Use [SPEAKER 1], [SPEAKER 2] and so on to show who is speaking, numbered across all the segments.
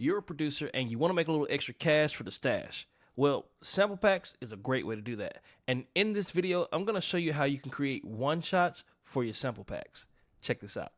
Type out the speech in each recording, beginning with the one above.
[SPEAKER 1] You're a producer and you want to make a little extra cash for the stash. Well, sample packs is a great way to do that. And in this video, I'm going to show you how you can create one shots for your sample packs. Check this out.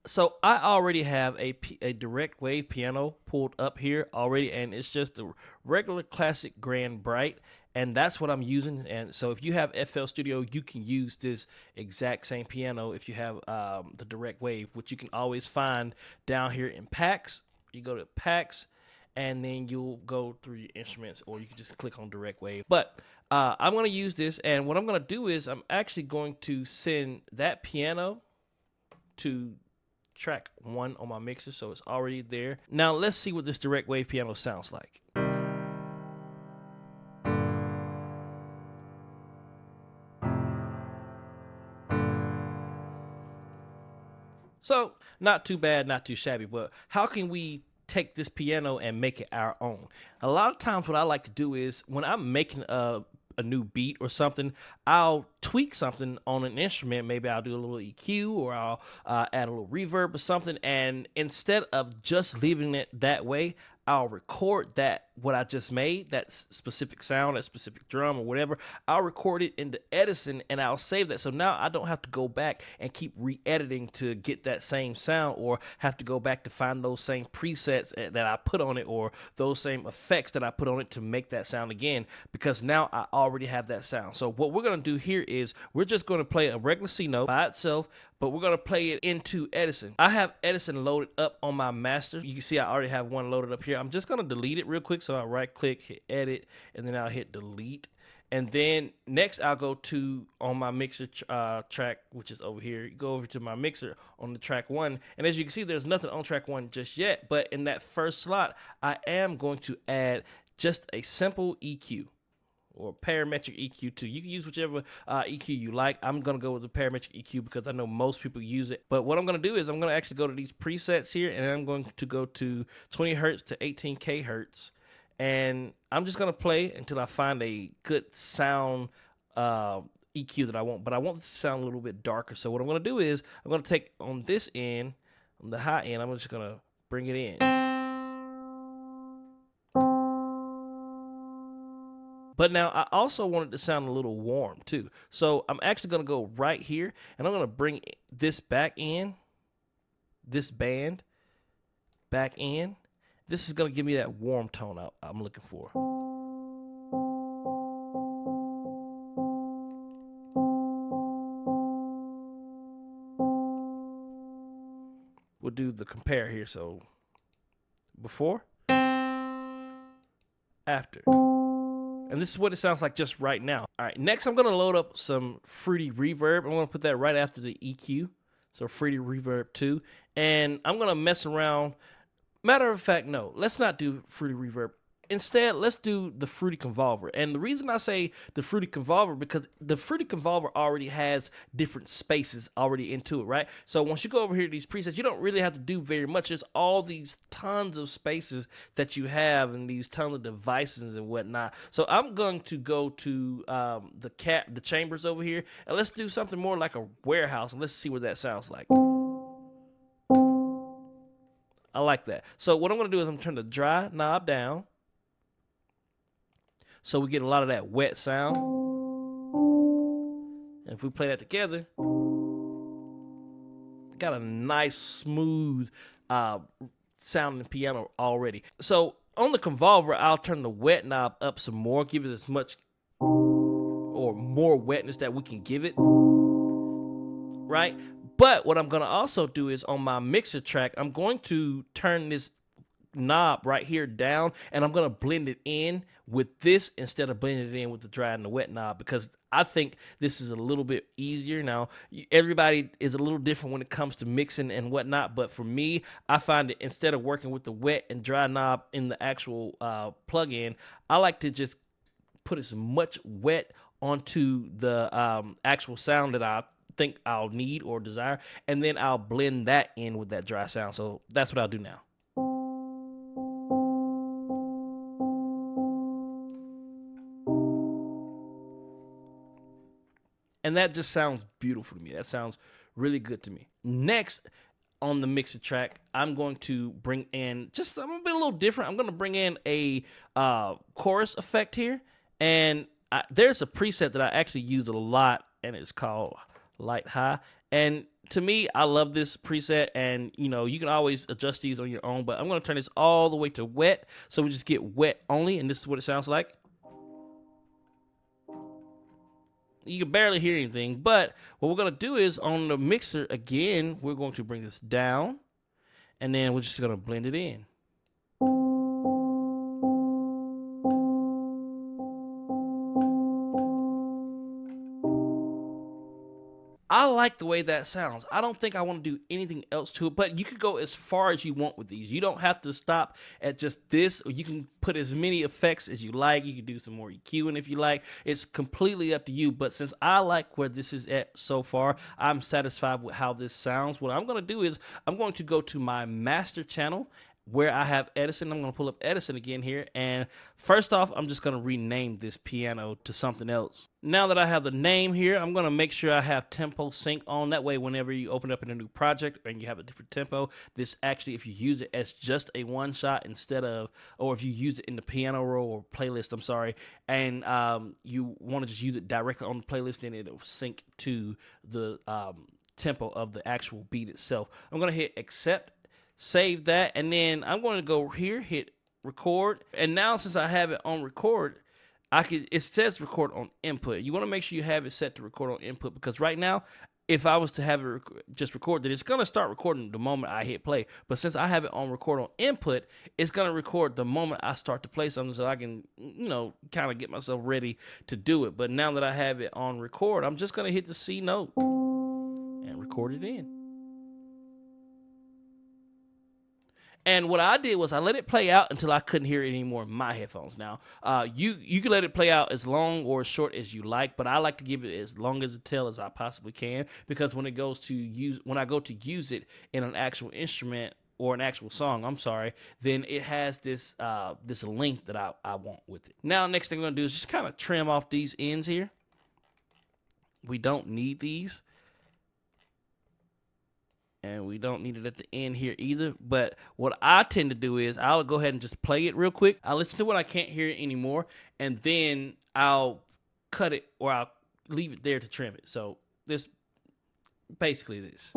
[SPEAKER 1] So I already have a direct wave piano pulled up here already, and it's just a regular classic Grand Bright, and that's what I'm using. And so if you have FL Studio, you can use this exact same piano if you have the direct wave, which you can always find down here in packs. You go to packs, and then you'll go through your instruments, or you can just click on direct wave. But I'm going to use this, and what I'm going to do is I'm actually going to send that piano to track 1 on my mixer, so it's already there. Now let's see what this direct wave piano sounds like. So not too bad, not too shabby, but how can we take this piano and make it our own? A lot of times what I like to do is when I'm making a new beat or something, I'll tweak something on an instrument. Maybe I'll do a little EQ, or I'll add a little reverb or something, and instead of just leaving it that way, I'll record that what I just made, that specific sound, that specific drum or whatever. I'll record it into Edison and I'll save that. So now I don't have to go back and keep re-editing to get that same sound, or have to go back to find those same presets that I put on it, or those same effects that I put on it to make that sound again, because now I already have that sound. So what we're going to do here is we're just going to play a regular C note by itself, but we're going to play it into Edison. I have Edison loaded up on my master. You can see I already have one loaded up here. I'm just going to delete it real quick. So I'll right click, hit edit, and then I'll hit delete. And then next I'll go to on my mixer track, which is over here. You go over to my mixer on the track 1. And as you can see, there's nothing on track 1 just yet. But in that first slot, I am going to add just a simple EQ, or parametric EQ too. You can use whichever EQ you like. I'm going to go with the parametric EQ because I know most people use it. But what I'm going to do is I'm going to actually go to these presets here, and I'm going to go to 20 hertz to 18K hertz. And I'm just going to play until I find a good sound EQ that I want. But I want this to sound a little bit darker. So what I'm going to do is I'm going to take on this end, on the high end, I'm just going to bring it in. But now I also want it to sound a little warm too. So I'm actually going to go right here, and I'm going to bring this back in, this band back in. This is going to give me that warm tone I'm looking for. We'll do the compare here. So before, after. And this is what it sounds like just right now. All right, next I'm going to load up some Fruity Reverb. I'm going to put that right after the EQ. So Fruity Reverb 2. And I'm going to mess around. Matter of fact, no, let's not do Fruity Reverb. Instead, let's do the Fruity Convolver. And the reason I say the Fruity Convolver, because the Fruity Convolver already has different spaces already into it, right? So once you go over here to these presets, you don't really have to do very much. There's all these tons of spaces that you have, and these tons of devices and whatnot. So I'm going to go to the chambers over here, and let's do something more like a warehouse, and let's see what that sounds like. I like that. So what I'm going to do is I'm going to turn the dry knob down, so we get a lot of that wet sound. And if we play that together, got a nice smooth sounding piano already. So on the Convolver, I'll turn the wet knob up some more, give it as much or more wetness that we can give it, right? But what I'm going to also do is on my mixer track, I'm going to turn this knob right here down, and I'm going to blend it in with this instead of blending it in with the dry and the wet knob, because I think this is a little bit easier. Now, everybody is a little different when it comes to mixing and whatnot, but for me, I find that instead of working with the wet and dry knob in the actual plug-in, I like to just put as much wet onto the actual sound that I think I'll need or desire, and then I'll blend that in with that dry sound. So that's what I'll do now. And that just sounds beautiful to me. That sounds really good to me. Next, on the mixer track, I'm going to bring in I'm gonna be a little different. I'm gonna bring in a chorus effect here, and there's a preset that I actually use a lot, and it's called Light High. And to me, I love this preset, and you can always adjust these on your own. But I'm gonna turn this all the way to wet, so we just get wet only, and this is what it sounds like. You can barely hear anything, but what we're going to do is on the mixer again, we're going to bring this down, and then we're just going to blend it in. I like the way that sounds. I don't think I want to do anything else to it, but you could go as far as you want with these. You don't have to stop at just this, or you can put as many effects as you like. You can do some more EQing if you like. It's completely up to you, but since I like where this is at so far, I'm satisfied with how this sounds. What I'm going to do is I'm going to go to my master channel where I have Edison. I'm going to pull up Edison again here. And first off, I'm just going to rename this piano to something else. Now that I have the name here, I'm going to make sure I have tempo sync on. That way, whenever you open up in a new project and you have a different tempo, this actually, if you use it as just a one shot instead of, or if you use it in the piano roll or playlist, I'm sorry, and you want to just use it directly on the playlist, then it'll sync to the tempo of the actual beat itself. I'm going to hit accept. Save that, and then I'm going to go here, hit record, and now since I have it on record, it says record on input. You want to make sure you have it set to record on input, because right now, if I was to have it just record, then it's going to start recording the moment I hit play. But since I have it on record on input, it's going to record the moment I start to play something, so I can, kind of get myself ready to do it. But now that I have it on record, I'm just going to hit the C note and record it in. And what I did was I let it play out until I couldn't hear it anymore in my headphones. Now, you can let it play out as long or as short as you like, but I like to give it as long as a tail as I possibly can, because when I go to use it in an actual instrument or an actual song, then it has this this length that I want with it. Now, next thing I'm gonna do is just kind of trim off these ends here. We don't need these. And we don't need it at the end here either. But what I tend to do is I'll go ahead and just play it real quick. I'll listen to what I can't hear it anymore, and then I'll cut it, or I'll leave it there to trim it. So this, basically this.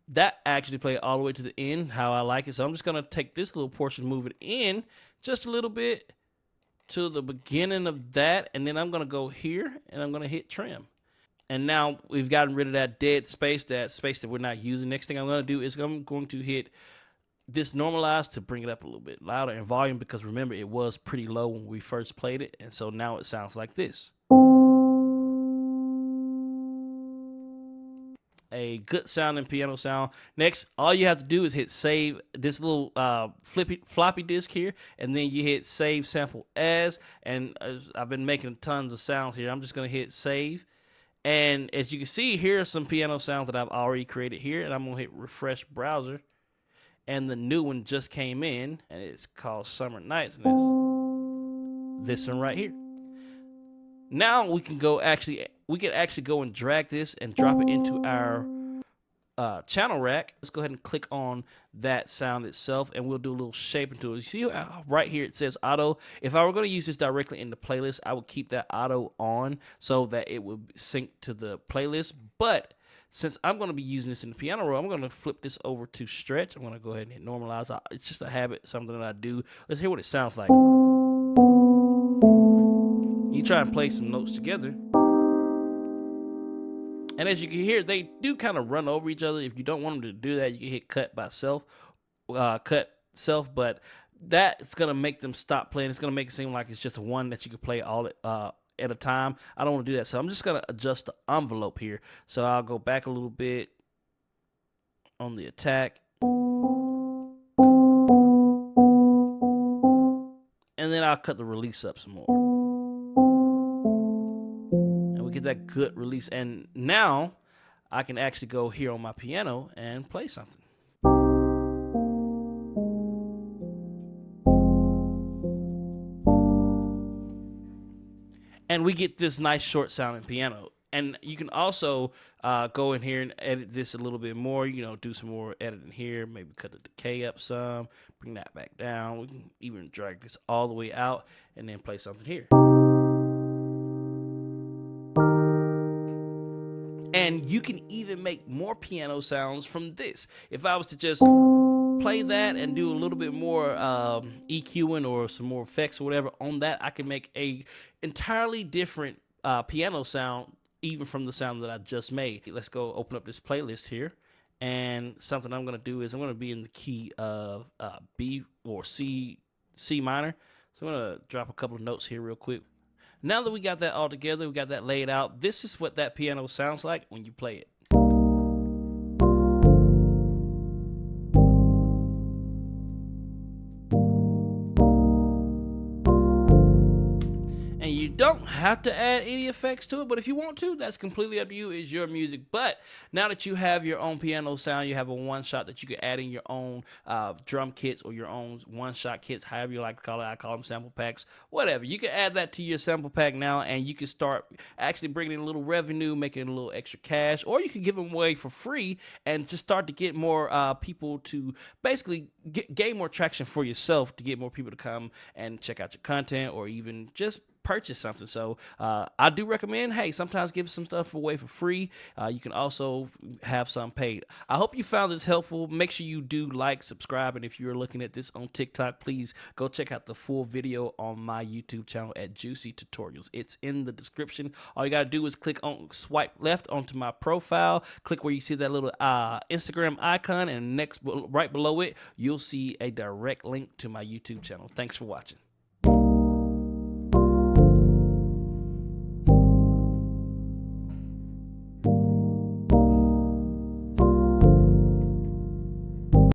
[SPEAKER 1] That actually played all the way to the end, how I like it. So I'm just going to take this little portion, move it in just a little bit to the beginning of that, and then I'm going to go here and I'm going to hit trim. And now we've gotten rid of that dead space, that we're not using. Next thing I'm going to do is I'm going to hit this normalize to bring it up a little bit louder in volume, because remember, it was pretty low when we first played it, and so now it sounds like this. A good sounding piano sound. Next, all you have to do is hit save this little floppy disk here, and then you hit save sample as. And I've been making tons of sounds here. I'm just going to hit save. And as you can see, here are some piano sounds that I've already created here, and I'm going to hit refresh browser. And the new one just came in, and it's called Summer Nights, and it's this one right here. Now we can actually go and drag this and drop it into our channel rack. Let's go ahead and click on that sound itself, and we'll do a little shaping to it. You see right here it says auto. If I were going to use this directly in the playlist, I would keep that auto on so that it would sync to the playlist. But since I'm going to be using this in the piano roll, I'm going to flip this over to stretch. I'm going to go ahead and hit normalize. It's just a habit, something that I do. Let's hear what it sounds like. You try and play some notes together. And as you can hear, they do kind of run over each other. If you don't want them to do that, you can hit cut self, but that's going to make them stop playing. It's going to make it seem like it's just one that you can play all at a time. I don't want to do that. So I'm just going to adjust the envelope here. So I'll go back a little bit on the attack. And then I'll cut the release up some more. Get that good release, and now I can actually go here on my piano and play something. and we get this nice short sounding piano. And you can also go in here and edit this a little bit more, do some more editing here, maybe cut the decay up some, bring that back down. We can even drag this all the way out and then play something here. And you can even make more piano sounds from this. If I was to just play that and do a little bit more EQing or some more effects or whatever on that, I can make a entirely different piano sound even from the sound that I just made. Let's go open up this playlist here. And something I'm going to do is I'm going to be in the key of B or C minor. So I'm going to drop a couple of notes here real quick. Now that we got that all together, we got that laid out, this is what that piano sounds like when you play it. And you don't have to add any effects to it, but if you want to, that's completely up to you. It's your music. But now that you have your own piano sound, you have a one-shot that you can add in your own drum kits or your own one-shot kits, however you like to call it. I call them sample packs, whatever. You can add that to your sample pack now, and you can start actually bringing in a little revenue, making a little extra cash, or you can give them away for free and just start to get more people to basically gain more traction for yourself, to get more people to come and check out your content or even just purchase something. So I do recommend, hey, sometimes give some stuff away for free. You can also have some paid. I hope you found this helpful. Make sure you do like, subscribe, and if you're looking at this on TikTok, please go check out the full video on my YouTube channel at Juicy Tutorials. It's in the description. All you gotta do is swipe left onto my profile, click where you see that little Instagram icon, and right below it, you'll see a direct link to my YouTube channel. Thanks for watching.